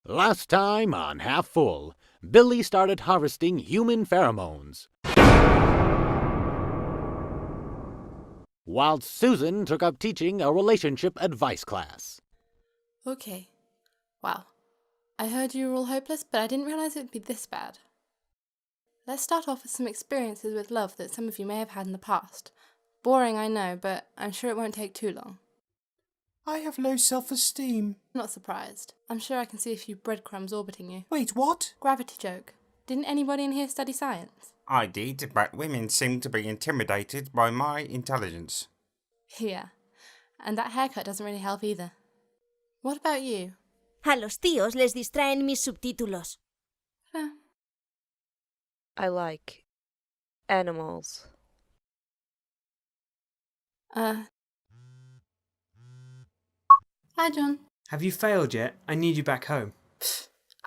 Last time on Half Full, Billy started harvesting human pheromones, while Susan took up teaching a relationship advice class. Okay. Wow. I heard you were all hopeless, but I didn't realize it would be this bad. Let's start off with some experiences with love that some of you may have had in the past. Boring, I know, but I'm sure it won't take too long. I have low self-esteem. Not surprised. I'm sure I can see a few breadcrumbs orbiting you. Wait, what? Gravity joke. Didn't anybody in here study science? I did, but women seem to be intimidated by my intelligence. Yeah. And that haircut doesn't really help either. What about you? A los tíos les distraen mis subtítulos. I like animals. Hi, John. Have you failed yet? I need you back home.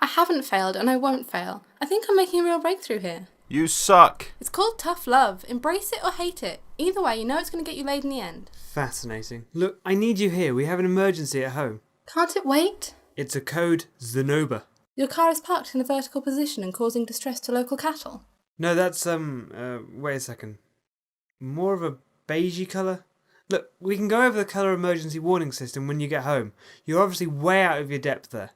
I haven't failed, and I won't fail. I think I'm making a real breakthrough here. You suck. It's called tough love. Embrace it or hate it. Either way, you know it's going to get you laid in the end. Fascinating. Look, I need you here. We have an emergency at home. Can't it wait? It's a code Zenoba. Your car is parked in a vertical position and causing distress to local cattle. No, that's, wait a second. More of a beigey colour? Look, we can go over the colour emergency warning system when you get home. You're obviously way out of your depth there.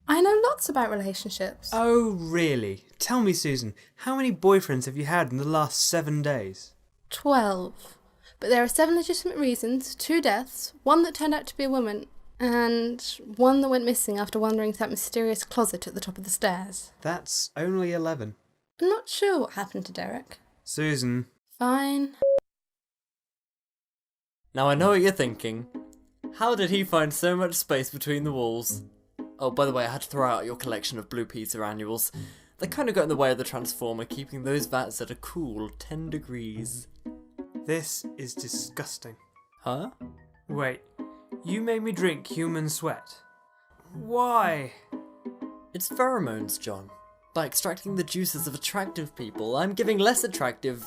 I know lots about relationships. Oh, really? Tell me, Susan, how many boyfriends have you had in the last 7 days? 12. But there are 7 legitimate reasons, 2 deaths, 1 that turned out to be a woman, and 1 that went missing after wandering to that mysterious closet at the top of the stairs. That's only 11. I'm not sure what happened to Derek. Susan. Fine. Now I know what you're thinking. How did he find so much space between the walls? Oh, by the way, I had to throw out your collection of Blue Peter annuals. They kind of got in the way of the Transformer, keeping those vats at a cool 10 degrees. This is disgusting. Huh? Wait, you made me drink human sweat. Why? It's pheromones, John. By extracting the juices of attractive people, I'm giving less attractive,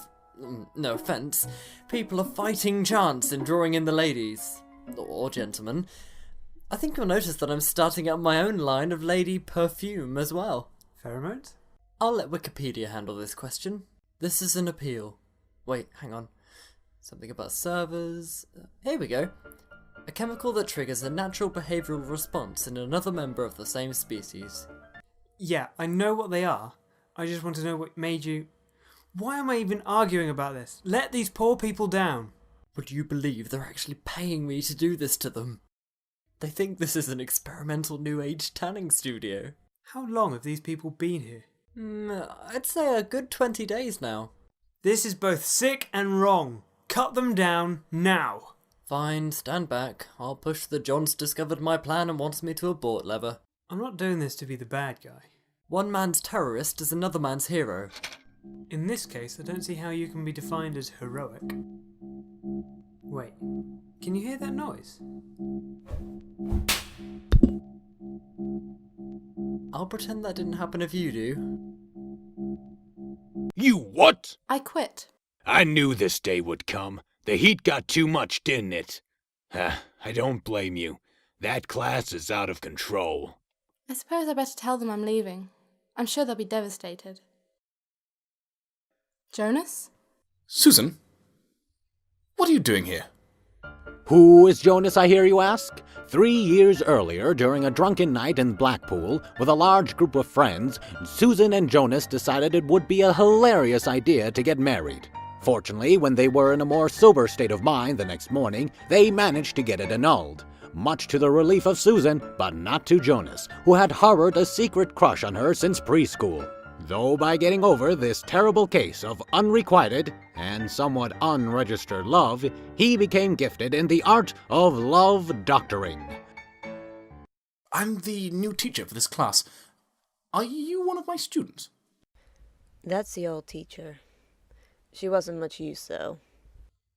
no offence, people a fighting chance in drawing in the ladies. Or gentlemen. I think you'll notice that I'm starting up my own line of lady perfume as well. Pheromones? I'll let Wikipedia handle this question. This is an appeal. Wait, hang on. Something about servers. Here we go. A chemical that triggers a natural behavioural response in another member of the same species. Yeah, I know what they are. I just want to know what made you... Why am I even arguing about this? Let these poor people down. Would you believe they're actually paying me to do this to them? They think this is an experimental New Age tanning studio. How long have these people been here? I'd say a good 20 days now. This is both sick and wrong. Cut them down now. Fine, stand back. I'll push the John's discovered my plan and wants me to abort lever. I'm not doing this to be the bad guy. One man's terrorist is another man's hero. In this case, I don't see how you can be defined as heroic. Wait, can you hear that noise? I'll pretend that didn't happen if you do. You what? I quit. I knew this day would come. The heat got too much, didn't it? I don't blame you. That class is out of control. I suppose I better tell them I'm leaving. I'm sure they'll be devastated. Jonas? Susan? What are you doing here? Who is Jonas, I hear you ask? 3 years earlier, during a drunken night in Blackpool, with a large group of friends, Susan and Jonas decided it would be a hilarious idea to get married. Fortunately, when they were in a more sober state of mind the next morning, they managed to get it annulled. Much to the relief of Susan, but not to Jonas, who had harbored a secret crush on her since preschool. Though by getting over this terrible case of unrequited and somewhat unregistered love, he became gifted in the art of love doctoring. I'm the new teacher for this class. Are you one of my students? That's the old teacher. She wasn't much use, though.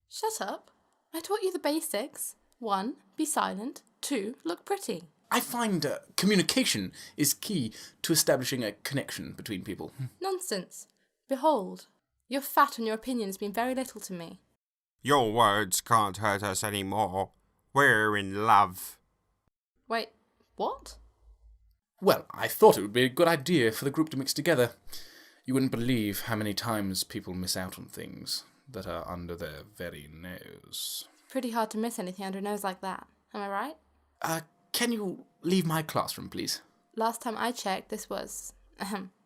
Shut up. I taught you the basics. 1, be silent. 2, look pretty. I find communication is key to establishing a connection between people. Nonsense. Behold, you're fat and your opinions mean very little to me. Your words can't hurt us anymore. We're in love. Wait, what? Well, I thought it would be a good idea for the group to mix together. You wouldn't believe how many times people miss out on things that are under their very nose. Pretty hard to miss anything under a nose like that. Am I right? Can you leave my classroom, please? Last time I checked, this was,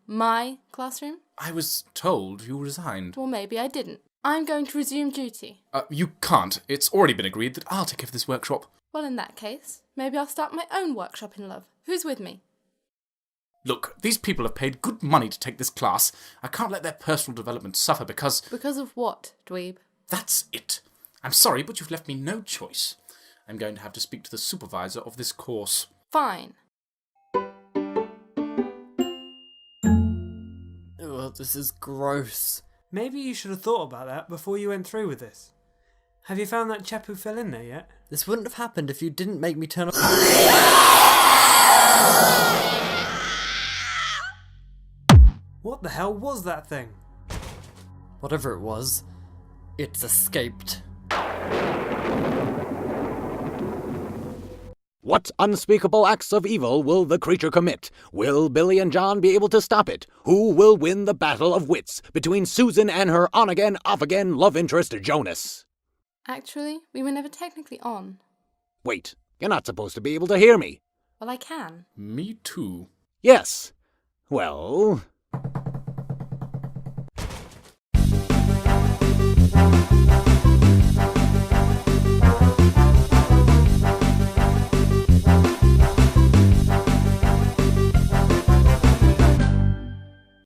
my classroom. I was told you resigned. Well, maybe I didn't. I'm going to resume duty. You can't. It's already been agreed that I'll take care of this workshop. Well, in that case, maybe I'll start my own workshop in love. Who's with me? Look, these people have paid good money to take this class. I can't let their personal development suffer because... Because of what, dweeb? That's it. I'm sorry, but you've left me no choice. I'm going to have to speak to the supervisor of this course. Fine. Ugh, this is gross. Maybe you should have thought about that before you went through with this. Have you found that chap who fell in there yet? This wouldn't have happened if you didn't make me turn off. What the hell was that thing? Whatever it was, it's escaped. What unspeakable acts of evil will the creature commit? Will Billy and John be able to stop it? Who will win the battle of wits between Susan and her on-again, off-again love interest Jonas? Actually, we were never technically on. Wait, you're not supposed to be able to hear me. Well, I can. Me too. Yes. Well...